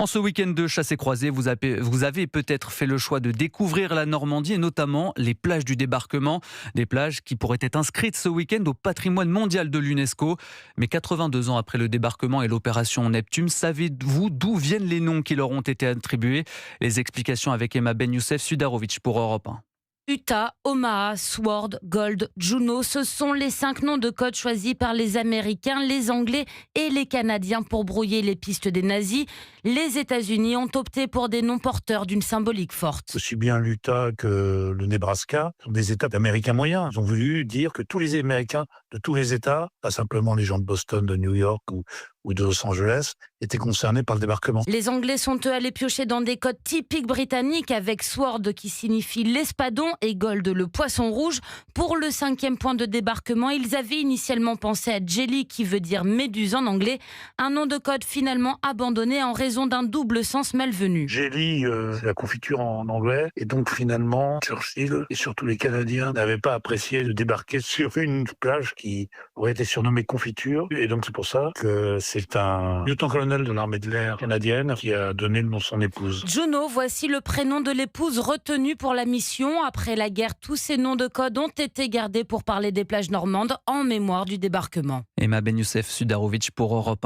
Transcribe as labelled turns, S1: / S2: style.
S1: En ce week-end de chasse et croisée, vous avez peut-être fait le choix de découvrir la Normandie et notamment les plages du débarquement. Des plages qui pourraient être inscrites ce week-end au patrimoine mondial de l'UNESCO. Mais 82 ans après le débarquement et l'opération Neptune, savez-vous d'où viennent les noms qui leur ont été attribués? Les explications avec Emma Ben Youssef Sudarovic pour Europe 1.
S2: Utah, Omaha, Sword, Gold, Juno, ce sont les 5 noms de code choisis par les Américains, les Anglais et les Canadiens pour brouiller les pistes des nazis. Les États-Unis ont opté pour des noms porteurs d'une symbolique forte.
S3: Aussi bien l'Utah que le Nebraska sont des États d'Américains moyens. Ils ont voulu dire que tous les Américains de tous les États, pas simplement les gens de Boston, de New York ou de Los Angeles, étaient concernés par le débarquement.
S2: Les Anglais sont eux allés piocher dans des codes typiques britanniques avec Sword qui signifie l'espadon et Gold le poisson rouge. Pour le 5e point de débarquement, ils avaient initialement pensé à Jelly qui veut dire méduse en anglais, un nom de code finalement abandonné en raison d'un double sens malvenu.
S3: Jelly, c'est la confiture en anglais, et donc finalement, Churchill et surtout les Canadiens n'avaient pas apprécié de débarquer sur une plage qui aurait été surnommée confiture, et donc c'est pour ça que c'est un lieutenant-colonel de l'armée de l'air canadienne qui a donné le nom de son épouse.
S2: Juno, voici le prénom de l'épouse retenue pour la mission. Après la guerre, tous ces noms de code ont été gardés pour parler des plages normandes en mémoire du débarquement.
S1: Emma Ben Youssef Sudarovic pour Europe 1.